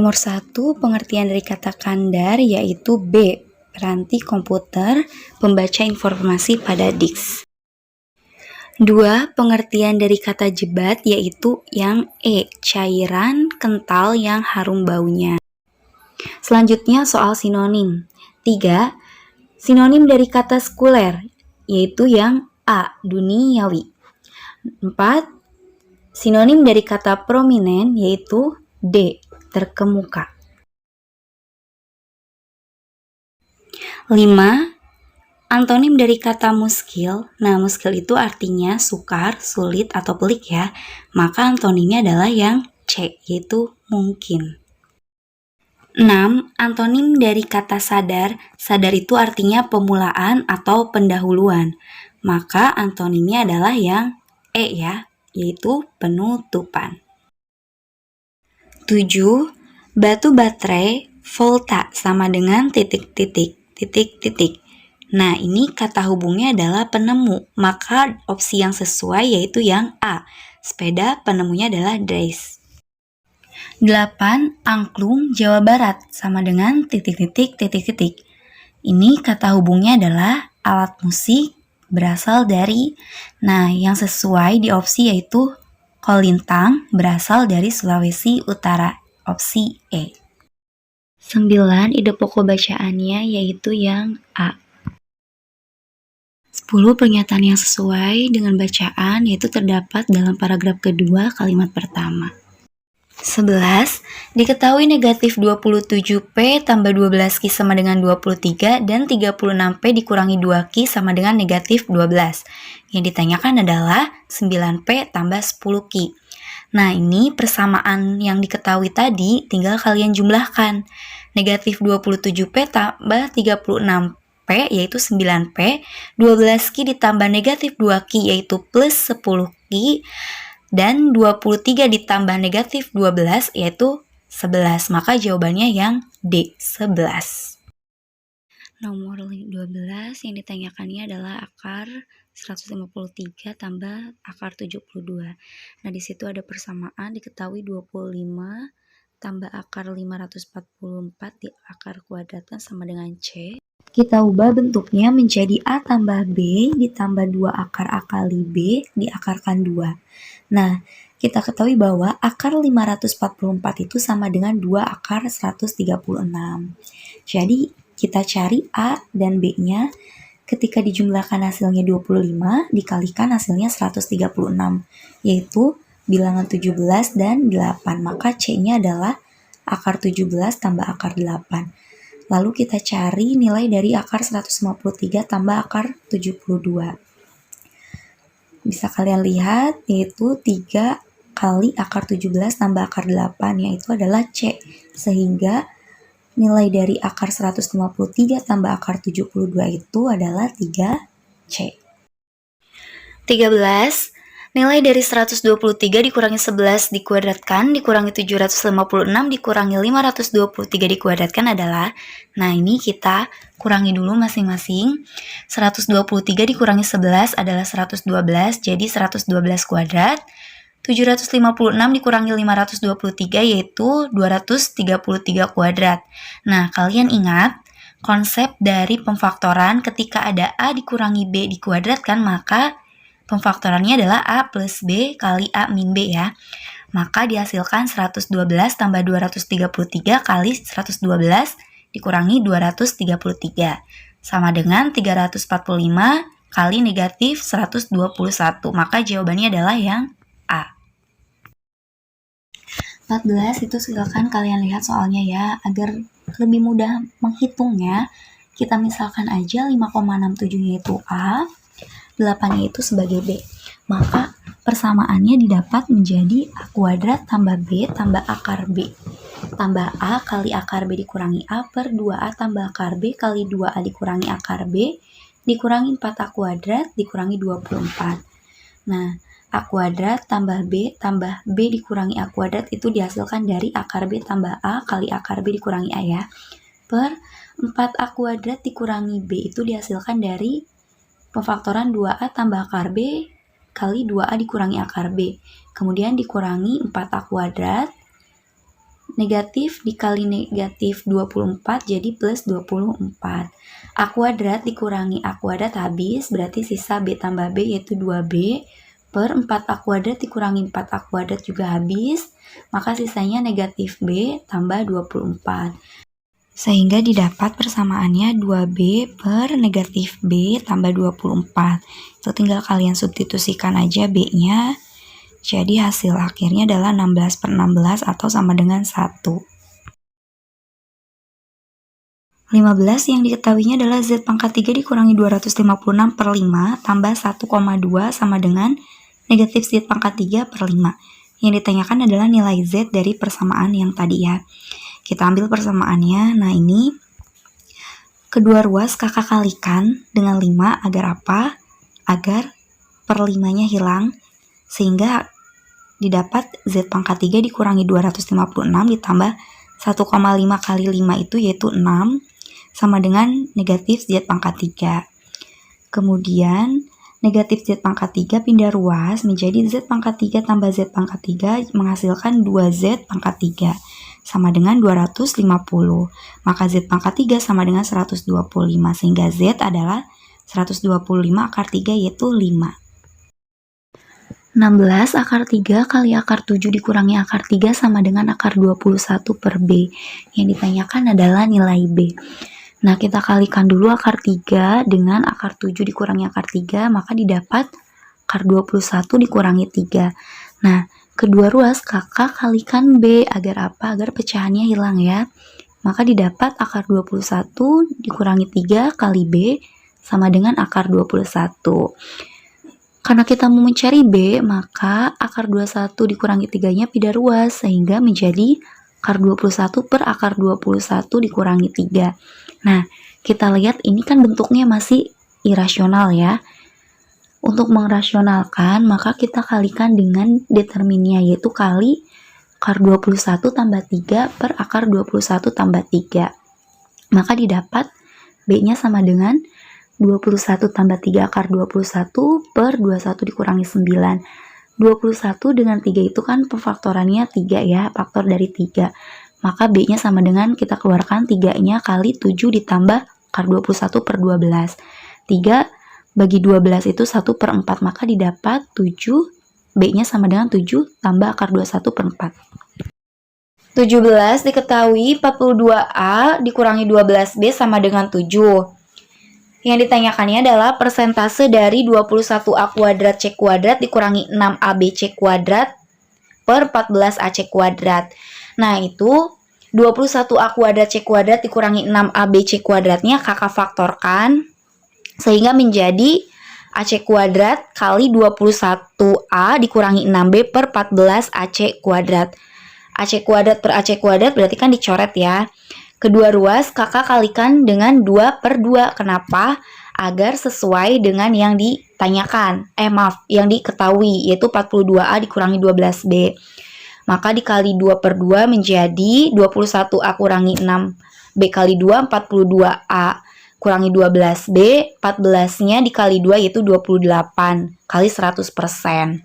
Nomor 1, pengertian dari kata kandar yaitu B. Piranti komputer, pembaca informasi pada disk. 2. Pengertian dari kata jebat yaitu yang E. Cairan kental yang harum baunya. Selanjutnya soal sinonim. 3. Sinonim dari kata sekuler yaitu yang A. Duniawi. 4. Sinonim dari kata prominent yaitu D. Terkemuka. 5. Antonim dari kata muskil. Nah, muskil itu artinya sukar, sulit, atau pelik ya. Maka antonimnya adalah yang C, yaitu mungkin. 6. Antonim dari kata sadar. Sadar itu artinya pemulaan atau pendahuluan. Maka antonimnya adalah yang E ya, yaitu penutupan. 7. Batu baterai volta sama dengan titik-titik. Nah, ini kata hubungnya adalah penemu, maka opsi yang sesuai yaitu yang A. Sepeda penemunya adalah Dreis. 8. Angklung, Jawa Barat sama dengan titik-titik. Ini kata hubungnya adalah alat musik berasal dari, nah yang sesuai di opsi yaitu kolintang berasal dari Sulawesi Utara, opsi E. 9. Ide pokok bacaannya yaitu yang A. 10. Pernyataan yang sesuai dengan bacaan yaitu terdapat dalam paragraf kedua kalimat pertama. 11. Diketahui negatif 27P tambah 12Q sama dengan 23 dan 36P dikurangi 2Q sama dengan negatif 12. Yang ditanyakan adalah 9P tambah 10Q. Nah, ini persamaan yang diketahui tadi tinggal kalian jumlahkan. Negatif 27P tambah 36P yaitu 9P, 12Q ditambah negatif 2Q yaitu plus 10Q, dan 23 ditambah negatif 12 yaitu 11. Maka jawabannya yang D, 11. Nomor 12 yang ditanyakannya adalah akar 153 tambah akar 72. Nah, di situ ada persamaan diketahui 25 tambah akar 544 di akar kuadratan sama dengan C. Kita ubah bentuknya menjadi A tambah B ditambah 2 akar akali B diakarkan 2. Nah, kita ketahui bahwa akar 544 itu sama dengan 2 akar 136. Jadi, kita cari A dan B-nya. Ketika dijumlahkan hasilnya 25, dikalikan hasilnya 136, yaitu bilangan 17 dan 8. Maka C-nya adalah akar 17 tambah akar 8. Lalu kita cari nilai dari akar 153 tambah akar 72. Bisa kalian lihat, yaitu 3 kali akar 17 tambah akar 8, yaitu adalah C. Sehingga nilai dari akar 153 tambah akar 72 itu adalah 3C. 13. Nilai dari 123 dikurangi 11 dikuadratkan dikurangi 756 dikurangi 523 dikuadratkan adalah, nah ini kita kurangi dulu masing-masing. 123 dikurangi 11 adalah 112, jadi 112 kuadrat. 756 dikurangi 523 yaitu 233 kuadrat. Nah, kalian ingat konsep dari pemfaktoran ketika ada A dikurangi B dikuadratkan, maka pemfaktorannya adalah A plus B kali A min B ya. Maka dihasilkan 112 tambah 233 kali 112 dikurangi 233. Sama dengan 345 kali negatif 121. Maka jawabannya adalah yang A. 14 itu silakan kalian lihat soalnya ya, agar lebih mudah menghitungnya. Kita misalkan aja 5,67 yaitu A, 8-nya itu sebagai B. Maka persamaannya didapat menjadi A kuadrat tambah B tambah akar B. Tambah A kali akar B dikurangi A per 2A tambah akar B kali 2A dikurangi akar B dikurangi 4A kuadrat dikurangi 24. Nah, A kuadrat tambah B dikurangi A kuadrat itu dihasilkan dari akar B tambah A kali akar B dikurangi A ya. Per 4A kuadrat dikurangi B itu dihasilkan dari pemfaktoran 2A tambah akar B kali 2A dikurangi akar B. Kemudian dikurangi 4A kuadrat Negatif dikali negatif 24 jadi plus 24. A kuadrat dikurangi A kuadrat habis, berarti sisa B tambah B yaitu 2B, per 4A kuadrat dikurangi 4A kuadrat juga habis, maka sisanya negatif B tambah 24. Sehingga didapat persamaannya 2B per negatif B tambah 24. Itu tinggal kalian substitusikan aja B-nya. Jadi hasil akhirnya adalah 16 per 16 atau sama dengan 1. 15 yang diketahuinya adalah Z pangkat 3 dikurangi 256 per 5 tambah 1,2 sama dengan negatif Z pangkat 3 per 5. Yang ditanyakan adalah nilai Z dari persamaan yang tadi ya. Kita ambil persamaannya. Nah ini kedua ruas kakak kalikan dengan 5 agar apa? Agar per 5-nya hilang. Sehingga didapat Z pangkat 3 dikurangi 256 ditambah 1,5 kali 5 itu yaitu 6 sama dengan negatif Z pangkat 3. Kemudian negatif Z pangkat 3 pindah ruas menjadi Z pangkat 3 tambah Z pangkat 3 menghasilkan 2Z pangkat 3 sama dengan 250. Maka Z pangkat 3 sama dengan 125 sehingga Z adalah 125 akar 3 yaitu 5. 16 akar 3 kali akar 7 dikurangi akar 3 sama dengan akar 21 per B. Yang ditanyakan adalah nilai B. Nah, kita kalikan dulu akar 3 dengan akar 7 dikurangi akar 3, maka didapat akar 21 dikurangi 3. Nah, kedua ruas kakak kalikan B agar apa? Agar pecahannya hilang ya. Maka didapat akar 21 dikurangi 3 kali B sama dengan akar 21. Karena kita mau mencari B, maka akar 21 dikurangi 3-nya pindah ruas, sehingga menjadi akar 21 per akar 21 dikurangi 3. Nah, kita lihat ini kan bentuknya masih irasional ya. Untuk merasionalkan, maka kita kalikan dengan determinnya, yaitu kali akar 21 tambah 3 per akar 21 tambah 3. Maka didapat B-nya sama dengan 21 tambah 3 akar 21 per 21 dikurangi 9. 21 dengan 3 itu kan pemfaktorannya 3 ya, faktor dari 3. Maka B-nya sama dengan kita keluarkan 3-nya kali 7 ditambah akar 21 per 12. 3 bagi 12 itu 1 per 4, maka didapat 7, B-nya sama dengan 7 tambah akar 21 per 4. 17 diketahui 42A dikurangi 12B sama dengan 7. Yang ditanyakannya adalah persentase dari 21A kuadrat C kuadrat dikurangi 6ABC kuadrat per 14AC kuadrat. Nah, itu 21A kuadrat C kuadrat dikurangi 6ABC kuadratnya kakak faktorkan sehingga menjadi AC kuadrat kali 21A dikurangi 6B per 14AC kuadrat. AC kuadrat per AC kuadrat berarti kan dicoret ya. Kedua ruas kakak kalikan dengan 2 per 2. Kenapa? Agar sesuai dengan yang ditanyakan. Yang diketahui, yaitu 42A dikurangi 12B. Maka dikali 2 per 2 menjadi 21A kurangi 6B kali 2, 42A kurangi 12B. 14-nya dikali 2 yaitu 28 kali 100%.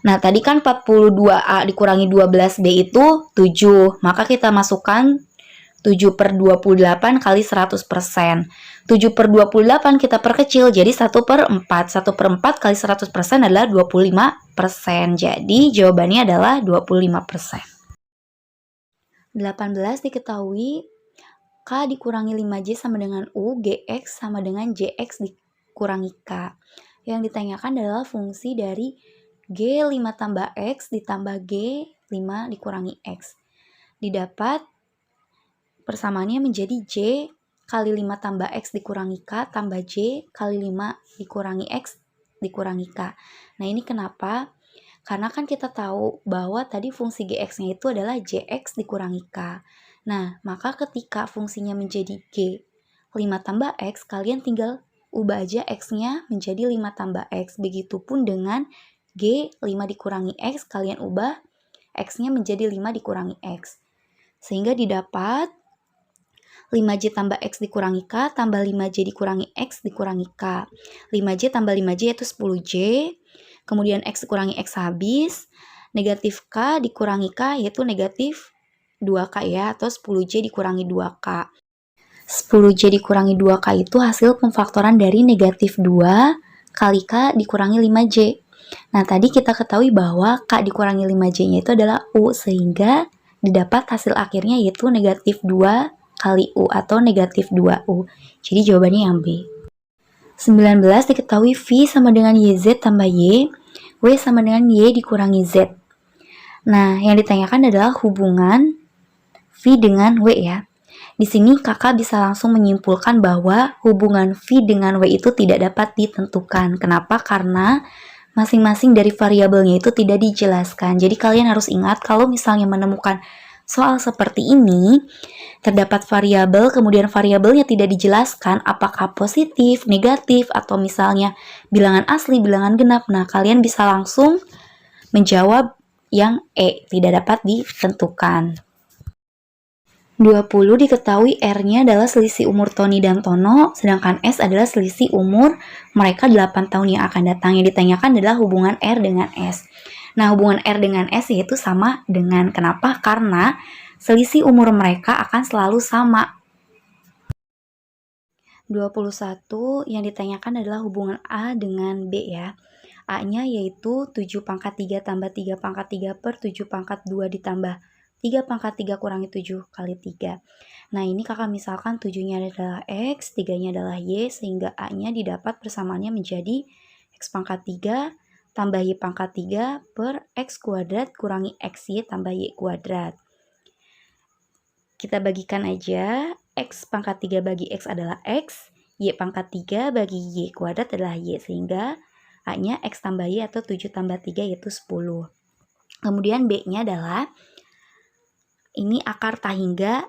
Nah, tadi kan 42A dikurangi 12B itu 7. Maka kita masukkan 7 per 28 kali 100%. 7 per 28 kita perkecil jadi 1 per 4. 1 per 4 kali 100% adalah 25%. Jadi jawabannya adalah 25%. 18 diketahui K dikurangi 5J sama dengan U, GX sama dengan JX dikurangi K. Yang ditanyakan adalah fungsi dari G5 tambah X ditambah G5 dikurangi X. Didapat persamaannya menjadi J kali 5 tambah X dikurangi K tambah J kali 5 dikurangi X dikurangi K. Nah, ini kenapa? Karena kan kita tahu bahwa tadi fungsi GX-nya itu adalah JX dikurangi K. Nah, maka ketika fungsinya menjadi G 5 tambah X, kalian tinggal ubah aja X-nya menjadi 5 tambah X. Begitupun dengan G 5 dikurangi X, kalian ubah X-nya menjadi 5 dikurangi X. Sehingga didapat 5J tambah X dikurangi K tambah 5J dikurangi X dikurangi K. 5J tambah 5J yaitu 10J. Kemudian X dikurangi X habis. Negatif K dikurangi K yaitu negatif 2K ya, atau 10J dikurangi 2K. 10J dikurangi 2K itu hasil pemfaktoran dari negatif 2 kali K dikurangi 5J. Nah, tadi kita ketahui bahwa K dikurangi 5J-nya itu adalah U, sehingga didapat hasil akhirnya yaitu negatif 2 kali U atau negatif 2U. Jadi jawabannya yang B. 19 diketahui V sama dengan YZ tambah Y, W sama dengan Y dikurangi Z. Nah, yang ditanyakan adalah hubungan V dengan W ya. Di sini kakak bisa langsung menyimpulkan bahwa hubungan V dengan W itu tidak dapat ditentukan. Kenapa? Karena masing-masing dari variabelnya itu tidak dijelaskan. Jadi kalian harus ingat kalau misalnya menemukan soal seperti ini, terdapat variabel, kemudian variabelnya tidak dijelaskan apakah positif, negatif, atau misalnya bilangan asli, bilangan genap. Nah, kalian bisa langsung menjawab yang E, tidak dapat ditentukan. 20 diketahui R-nya adalah selisih umur Tony dan Tono, sedangkan S adalah selisih umur mereka 8 tahun yang akan datang. Yang ditanyakan adalah hubungan R dengan S. Nah, hubungan R dengan S yaitu sama dengan, kenapa? Karena selisih umur mereka akan selalu sama. 21 yang ditanyakan adalah hubungan A dengan B ya. A-nya yaitu 7 pangkat 3 tambah 3 pangkat 3 per 7 pangkat 2 ditambah 3 pangkat 3 kurangi 7 kali 3. Nah, ini kakak misalkan 7-nya adalah X, 3-nya adalah Y, sehingga A-nya didapat persamaannya menjadi X pangkat 3 tambah Y pangkat 3 per X kuadrat kurangi XY tambah Y kuadrat. Kita bagikan aja, X pangkat 3 bagi X adalah X, Y pangkat 3 bagi Y kuadrat adalah Y, sehingga A-nya X tambah Y atau 7 tambah 3 yaitu 10. Kemudian B-nya adalah ini akar tahingga,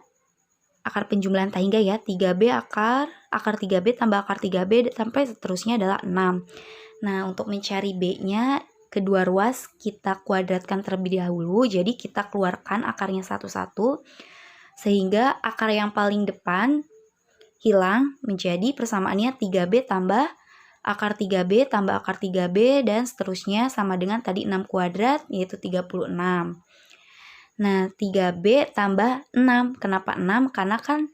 akar penjumlahan tahingga ya, 3B akar 3B tambah akar 3B sampai seterusnya adalah 6. Nah, untuk mencari B-nya, kedua ruas kita kuadratkan terlebih dahulu, jadi kita keluarkan akarnya satu-satu, sehingga akar yang paling depan hilang menjadi persamaannya 3B tambah akar 3B tambah akar 3B dan seterusnya sama dengan tadi 6 kuadrat yaitu 36. Nah, 3B tambah 6. Kenapa 6? Karena kan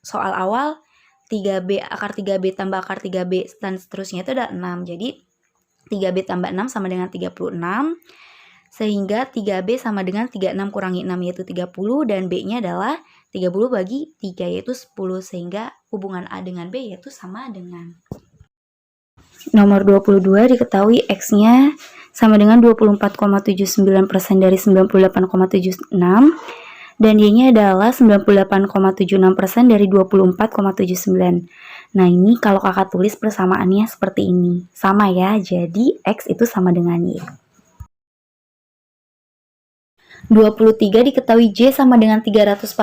soal awal 3B akar 3B tambah akar 3B dan seterusnya itu ada 6. Jadi 3B tambah 6 sama dengan 36. Sehingga 3B sama dengan 36 kurangi 6 yaitu 30 dan B-nya adalah 30 bagi 3 yaitu 10. Sehingga hubungan A dengan B yaitu sama dengan. Nomor 22 diketahui X-nya sama dengan 24,79% dari 98,76 dan Y-nya adalah 98,76% dari 24,79. Nah, ini kalau kakak tulis persamaannya seperti ini. Sama ya, jadi X itu sama dengan Y. 23 diketahui J sama dengan 345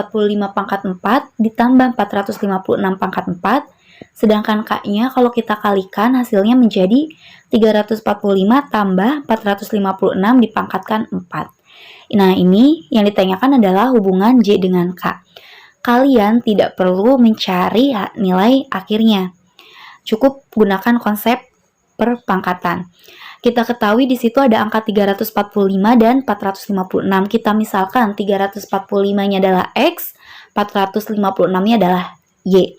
pangkat 4 ditambah 456 pangkat 4. Sedangkan K-nya kalau kita kalikan hasilnya menjadi 345 tambah 456 dipangkatkan 4. Nah, ini yang ditanyakan adalah hubungan J dengan K. Kalian tidak perlu mencari nilai akhirnya. Cukup gunakan konsep perpangkatan. Kita ketahui di situ ada angka 345 dan 456. Kita misalkan 345-nya adalah X, 456-nya adalah Y.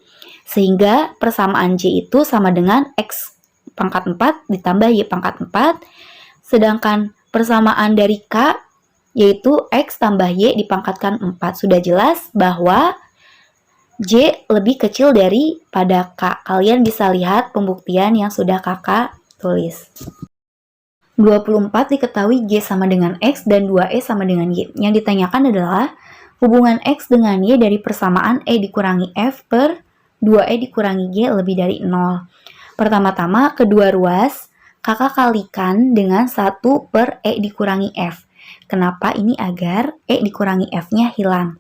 Sehingga persamaan J itu sama dengan X pangkat 4 ditambah Y pangkat 4. Sedangkan persamaan dari K yaitu X tambah Y dipangkatkan 4. Sudah jelas bahwa J lebih kecil daripada K. Kalian bisa lihat pembuktian yang sudah kakak tulis. 24 diketahui J sama dengan X dan 2E sama dengan Y. Yang ditanyakan adalah hubungan X dengan Y dari persamaan E dikurangi F per 2E dikurangi G lebih dari 0. Pertama-tama, kedua ruas kakak kalikan dengan 1 per E dikurangi F. Kenapa? Ini agar E dikurangi F-nya hilang.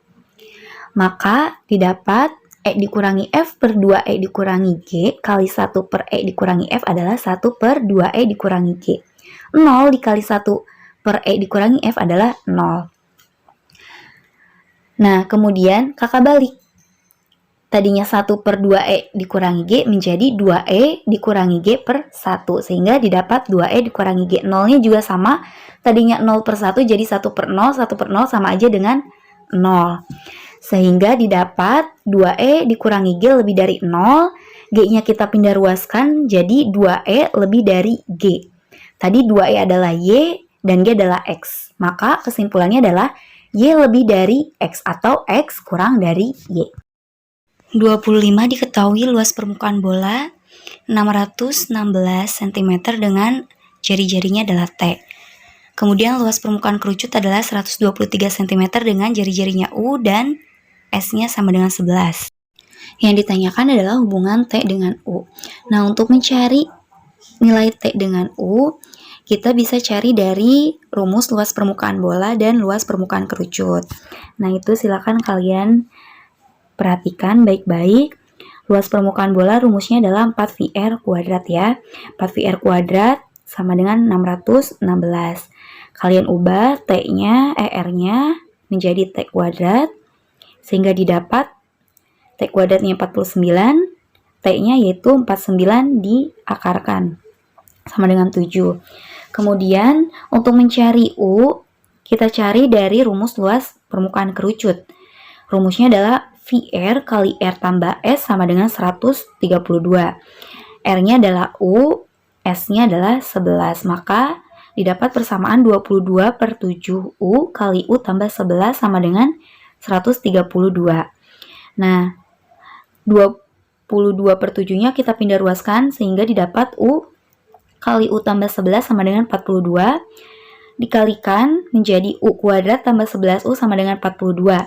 Maka didapat E dikurangi F per 2E dikurangi G kali 1 per E dikurangi F adalah 1 per 2E dikurangi G. 0 dikali 1 per E dikurangi F adalah 0. Nah, kemudian kakak balik. Tadinya 1 per 2E dikurangi G menjadi 2E dikurangi G per 1. Sehingga didapat 2E dikurangi G. 0-nya juga sama. Tadinya 0 per 1 jadi 1 per 0. 1 per 0 sama aja dengan 0. Sehingga didapat 2E dikurangi G lebih dari 0. G-nya kita pindah ruaskan jadi 2E lebih dari G. Tadi 2E adalah Y dan G adalah X. Maka kesimpulannya adalah Y lebih dari X atau X kurang dari Y. 25 diketahui luas permukaan bola 616 cm dengan jari-jarinya adalah T. Kemudian luas permukaan kerucut adalah 123 cm dengan jari-jarinya U dan S-nya sama dengan 11. Yang ditanyakan adalah hubungan T dengan U. Nah, untuk mencari nilai T dengan U, kita bisa cari dari rumus luas permukaan bola dan luas permukaan kerucut. Nah, itu silakan kalian perhatikan baik-baik. Luas permukaan bola rumusnya adalah 4VR kuadrat ya. 4VR kuadrat sama dengan 616. Kalian ubah T-nya, R-nya menjadi T kuadrat, sehingga didapat T kuadratnya 49, T-nya yaitu 49 diakarkan, sama dengan 7. Kemudian, untuk mencari U, kita cari dari rumus luas permukaan kerucut. Rumusnya adalah VR kali R tambah S sama dengan 132. R-nya adalah U, S-nya adalah 11. Maka didapat persamaan 22 per 7 U kali U tambah 11 sama dengan 132. Nah, 22 per 7-nya kita pindah ruaskan sehingga didapat U kali U tambah 11 sama dengan 42. Dikalikan menjadi U kuadrat tambah 11U sama dengan 42.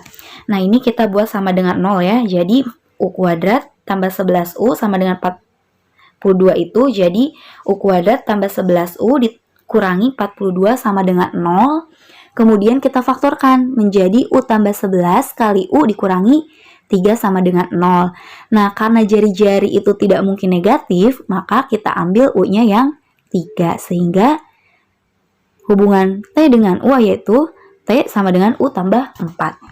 Nah, ini kita buat sama dengan 0 ya. Jadi, U kuadrat tambah 11U sama dengan 42 itu jadi U kuadrat tambah 11U dikurangi 42 sama dengan 0. Kemudian kita faktorkan menjadi U tambah 11 kali U dikurangi 3 sama dengan 0. Nah, karena jari-jari itu tidak mungkin negatif, maka kita ambil U-nya yang 3. Sehingga hubungan T dengan U yaitu T sama dengan U tambah 4.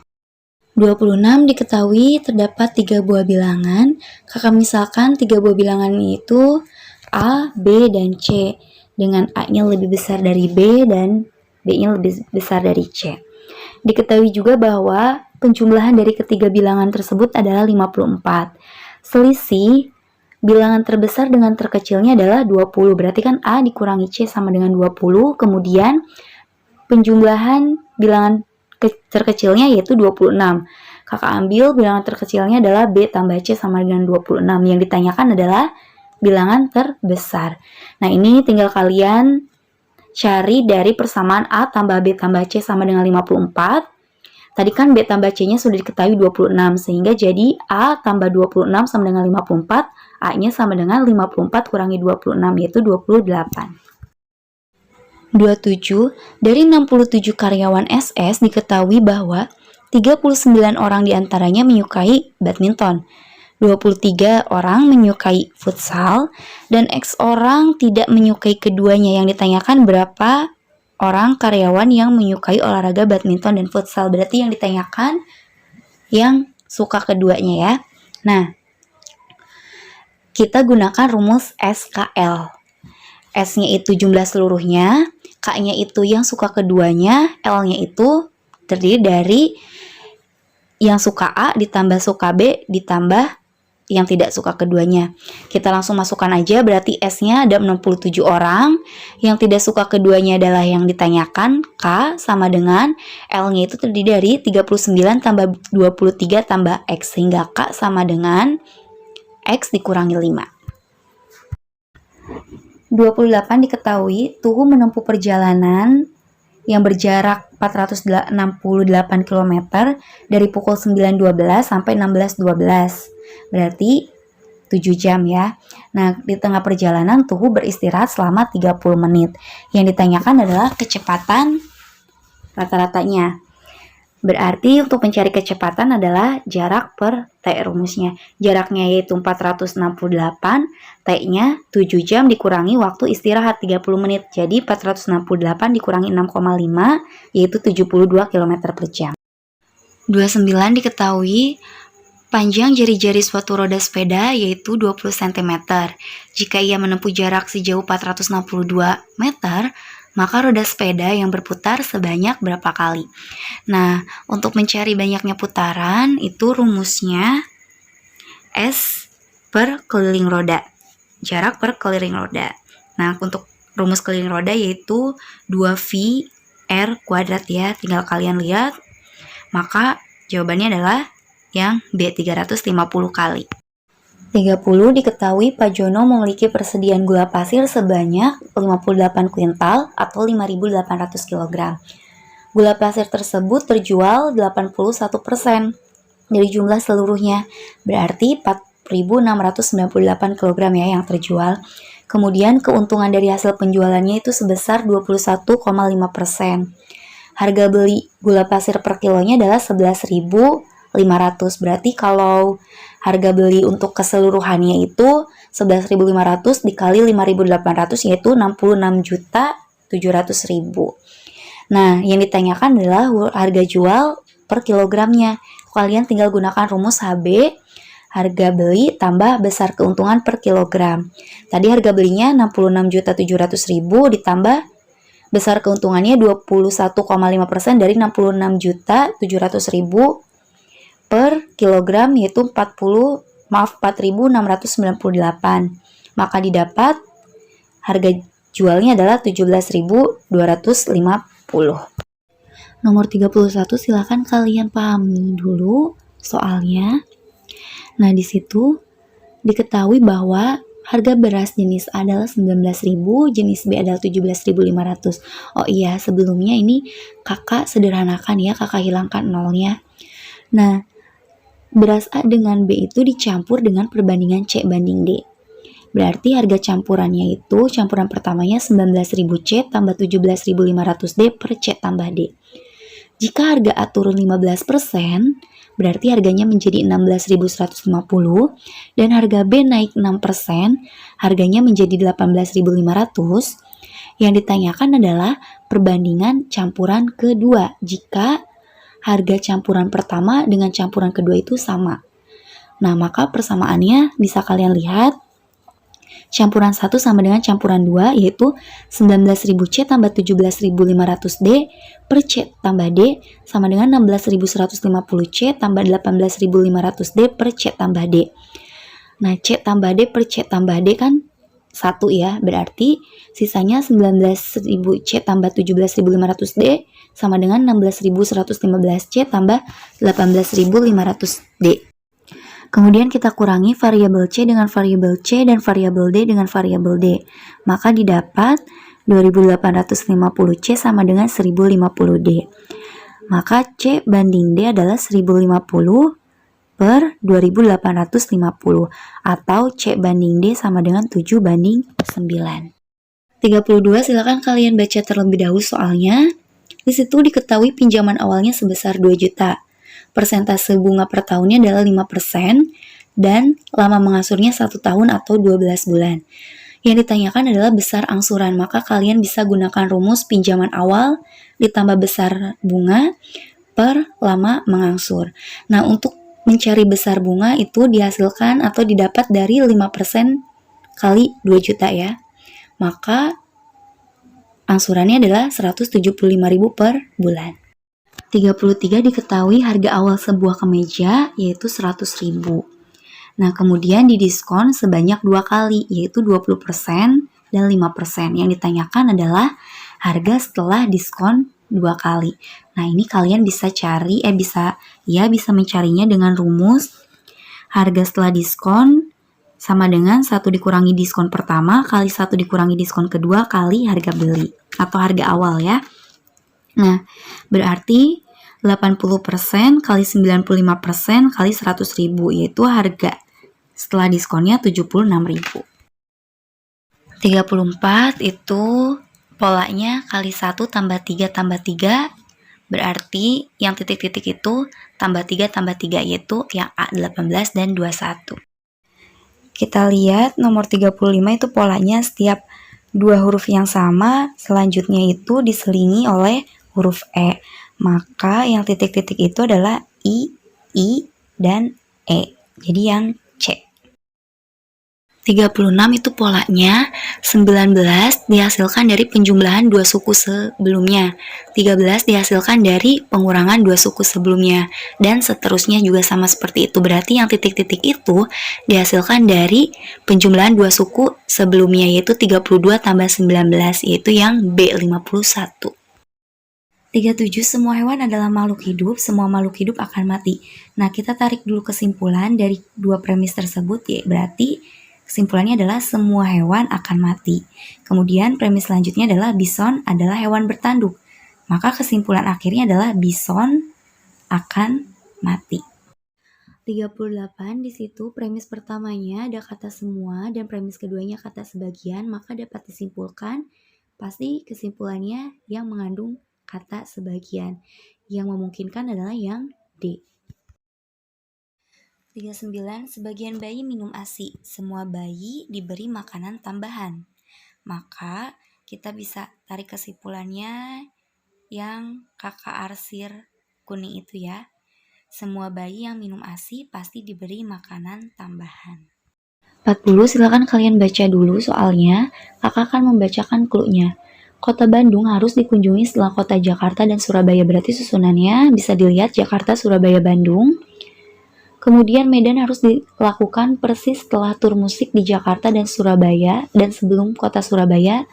26 diketahui terdapat 3 buah bilangan. Kakak misalkan 3 buah bilangan itu A, B, dan C. Dengan A-nya lebih besar dari B dan B-nya lebih besar dari C. Diketahui juga bahwa penjumlahan dari ketiga bilangan tersebut adalah 54. Selisih bilangan terbesar dengan terkecilnya adalah 20. Berarti kan A dikurangi C sama dengan 20. Kemudian penjumlahan bilangan terkecilnya yaitu 26. Kakak ambil bilangan terkecilnya adalah B tambah C sama dengan 26. Yang ditanyakan adalah bilangan terbesar. Nah, ini tinggal kalian cari dari persamaan A tambah B tambah C sama dengan 54. Tadi kan B tambah C-nya sudah diketahui 26, sehingga jadi A tambah 26 sama dengan 54, A-nya sama dengan 54 kurangi 26, yaitu 28. 27. Dari 67 karyawan SS diketahui bahwa 39 orang diantaranya menyukai badminton, 23 orang menyukai futsal, dan X orang tidak menyukai keduanya. Yang ditanyakan berapa orang karyawan yang menyukai olahraga badminton dan futsal. Berarti yang ditanyakan yang suka keduanya ya. Nah, kita gunakan rumus SKL. S-nya itu jumlah seluruhnya, K-nya itu yang suka keduanya, L-nya itu terdiri dari yang suka A ditambah suka B ditambah yang tidak suka keduanya. Kita langsung masukkan aja, berarti S-nya ada 67 orang, yang tidak suka keduanya adalah yang ditanyakan, K sama dengan L-nya itu terdiri dari 39 tambah 23 tambah X, sehingga K sama dengan X dikurangi 5. 28 diketahui Tuhu menempuh perjalanan yang berjarak 468 km dari pukul 9.12 sampai 16.12. Berarti 7 jam ya. Nah, di tengah perjalanan Tuhu beristirahat selama 30 menit. Yang ditanyakan adalah kecepatan rata-ratanya. Berarti untuk mencari kecepatan adalah jarak per T rumusnya. Jaraknya yaitu 468, T-nya 7 jam dikurangi waktu istirahat 30 menit. Jadi 468 dikurangi 6,5 yaitu 72 km per jam. 29 diketahui panjang jari-jari suatu roda sepeda yaitu 20 cm. Jika ia menempuh jarak sejauh 462 meter, maka roda sepeda yang berputar sebanyak berapa kali. Nah, untuk mencari banyaknya putaran, itu rumusnya S per keliling roda, jarak per keliling roda. Nah, untuk rumus keliling roda yaitu 2V R kuadrat ya, tinggal kalian lihat. Maka jawabannya adalah yang B, 350 kali. 30 diketahui Pak Jono memiliki persediaan gula pasir sebanyak 58 kuintal atau 5.800 kg. Gula pasir tersebut terjual 81% dari jumlah seluruhnya, berarti 4.698 kg ya yang terjual. Kemudian keuntungan dari hasil penjualannya itu sebesar 21,5%. Harga beli gula pasir per kilonya adalah 11.500. Berarti kalau harga beli untuk keseluruhannya itu 11.500 dikali 5.800 yaitu 66.700.000. Nah, yang ditanyakan adalah harga jual per kilogramnya. Kalian tinggal gunakan rumus HB, harga beli tambah besar keuntungan per kilogram. Tadi harga belinya 66.700.000 ditambah besar keuntungannya 21,5% dari 66.700.000 per kilogram yaitu 4.698. Maka didapat harga jualnya adalah 17.250. Nomor 31 silakan kalian pahami dulu soalnya. Nah, di situ diketahui bahwa harga beras jenis A adalah 19.000, jenis B adalah 17.500. Oh iya, sebelumnya ini kakak sederhanakan ya, kakak hilangkan nolnya. Nah, beras A dengan B itu dicampur dengan perbandingan C banding D. Berarti harga campurannya itu, campuran pertamanya 19.000 C tambah 17.500 D per C tambah D. Jika harga A turun 15%, berarti harganya menjadi 16.150 dan harga B naik 6%, harganya menjadi 18.500. Yang ditanyakan adalah perbandingan campuran kedua jika harga campuran pertama dengan campuran kedua itu sama. Nah, maka persamaannya bisa kalian lihat. Campuran 1 sama dengan campuran 2 yaitu 19.000 C tambah 17.500 D per C tambah D sama dengan 16.150 C tambah 18.500 D per C tambah D. Nah, C tambah D per C tambah D kan 1 ya, berarti sisanya 19.000 C tambah 17.500 D sama dengan 16.115 C tambah 18.500 D. Kemudian kita kurangi variabel C dengan variabel C dan variabel D dengan variabel D. Maka didapat 2850 C sama dengan 1050 D. Maka C banding D adalah 1050 per 2850 atau C banding D sama dengan 7 banding 9. 32 silakan kalian baca terlebih dahulu soalnya. Di situ diketahui pinjaman awalnya sebesar 2 juta. Persentase bunga per tahunnya adalah 5% dan lama mengasurnya 1 tahun atau 12 bulan. Yang ditanyakan adalah besar angsuran, maka kalian bisa gunakan rumus pinjaman awal ditambah besar bunga per lama mengangsur. Nah, untuk mencari besar bunga itu dihasilkan atau didapat dari 5% kali 2 juta ya. Maka angsurannya adalah 175.000 per bulan. 33 diketahui harga awal sebuah kemeja yaitu 100.000. Nah, kemudian didiskon sebanyak 2 kali yaitu 20% dan 5%. Yang ditanyakan adalah harga setelah diskon 2 kali. Nah, ini kalian bisa cari bisa mencarinya dengan rumus harga setelah diskon sama dengan 1 dikurangi diskon pertama kali 1 dikurangi diskon kedua kali harga beli atau harga awal ya. Nah, berarti 80% kali 95% kali 100.000 yaitu harga setelah diskonnya 76.000. 34 itu polanya kali 1 tambah 3 tambah 3 berarti yang titik-titik itu tambah 3 tambah 3 yaitu yang A18 dan 21. Kita lihat nomor 35 itu polanya setiap dua huruf yang sama selanjutnya itu diselingi oleh huruf E. Maka yang titik-titik itu adalah I, dan E. Jadi yang C. 36 itu polanya, 19 dihasilkan dari penjumlahan dua suku sebelumnya, 13 dihasilkan dari pengurangan dua suku sebelumnya, dan seterusnya juga sama seperti itu. Berarti yang titik-titik itu dihasilkan dari penjumlahan dua suku sebelumnya, yaitu 32 tambah 19, yaitu yang B51. 37. Semua hewan adalah makhluk hidup, semua makhluk hidup akan mati. Nah, kita tarik dulu kesimpulan dari dua premis tersebut, ya berarti kesimpulannya adalah semua hewan akan mati. Kemudian premis selanjutnya adalah bison adalah hewan bertanduk. Maka kesimpulan akhirnya adalah bison akan mati. 38 di situ premis pertamanya ada kata semua dan premis keduanya kata sebagian, maka dapat disimpulkan pasti kesimpulannya yang mengandung kata sebagian. Yang memungkinkan adalah yang D. 39. Sebagian bayi minum ASI, semua bayi diberi makanan tambahan. Maka kita bisa tarik kesimpulannya yang kakak arsir kuning itu ya. Semua bayi yang minum ASI pasti diberi makanan tambahan. 40. Silakan kalian baca dulu soalnya, kakak akan membacakan clue-nya. Kota Bandung harus dikunjungi setelah kota Jakarta dan Surabaya, berarti susunannya bisa dilihat Jakarta, Surabaya, Bandung. Kemudian Medan harus dilakukan persis setelah tur musik di Jakarta dan Surabaya dan sebelum kota Surabaya,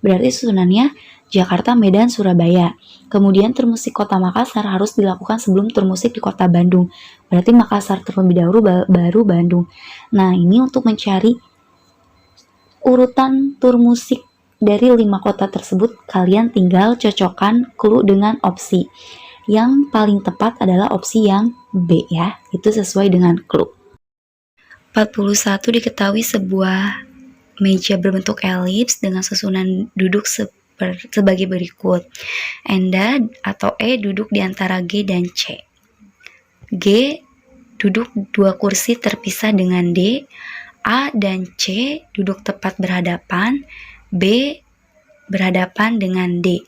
berarti susunannya Jakarta, Medan, Surabaya. Kemudian tur musik kota Makassar harus dilakukan sebelum tur musik di kota Bandung, berarti Makassar terlebih dahulu baru Bandung. Nah, ini untuk mencari urutan tur musik dari 5 kota tersebut, kalian tinggal cocokkan clue dengan opsi. Yang paling tepat adalah opsi yang B ya, itu sesuai dengan clue. 41. Diketahui sebuah meja berbentuk elips dengan susunan duduk sebagai berikut. Enda atau E duduk di antara G dan C. G duduk 2 kursi terpisah dengan D. A dan C duduk tepat berhadapan. B berhadapan dengan D.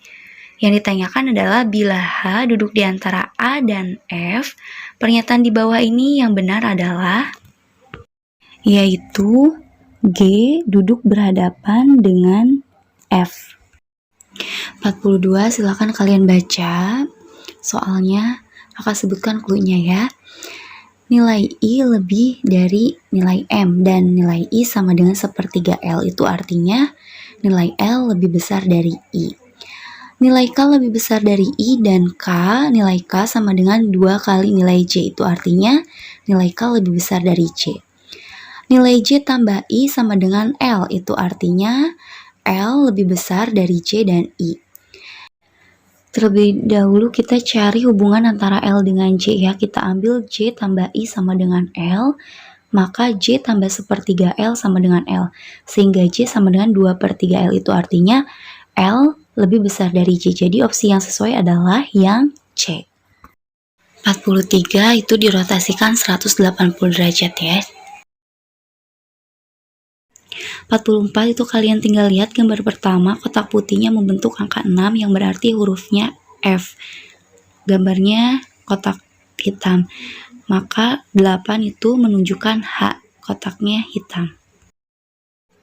Yang ditanyakan adalah bila H duduk di antara A dan F, pernyataan di bawah ini yang benar adalah yaitu G duduk berhadapan dengan F. 42. Silakan kalian baca soalnya, kakak sebutkan clue-nya ya. Nilai I lebih dari nilai M dan nilai I sama dengan sepertiga L, itu artinya nilai L lebih besar dari I. Nilai K lebih besar dari I dan K, nilai K sama dengan 2 kali nilai J, itu artinya nilai K lebih besar dari J. Nilai J tambah I sama dengan L, itu artinya L lebih besar dari J dan I. Terlebih dahulu kita cari hubungan antara L dengan J ya, kita ambil J tambah I sama dengan L, maka J tambah sepertiga L sama dengan L, sehingga J sama dengan 2/3 L, itu artinya L lebih besar dari J, jadi opsi yang sesuai adalah yang C. 43 itu dirotasikan 180 derajat ya. 44 itu kalian tinggal lihat gambar pertama, kotak putihnya membentuk angka 6 yang berarti hurufnya F. Gambarnya kotak hitam, maka 8 itu menunjukkan H, kotaknya hitam.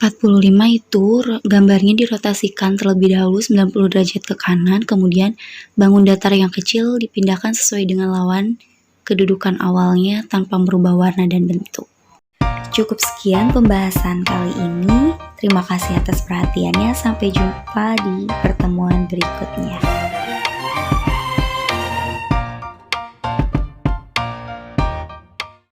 45 itu gambarnya dirotasikan terlebih dahulu 90 derajat ke kanan, kemudian bangun datar yang kecil dipindahkan sesuai dengan lawan kedudukan awalnya tanpa merubah warna dan bentuk. Cukup sekian pembahasan kali ini. Terima kasih atas perhatiannya. Sampai jumpa di pertemuan berikutnya.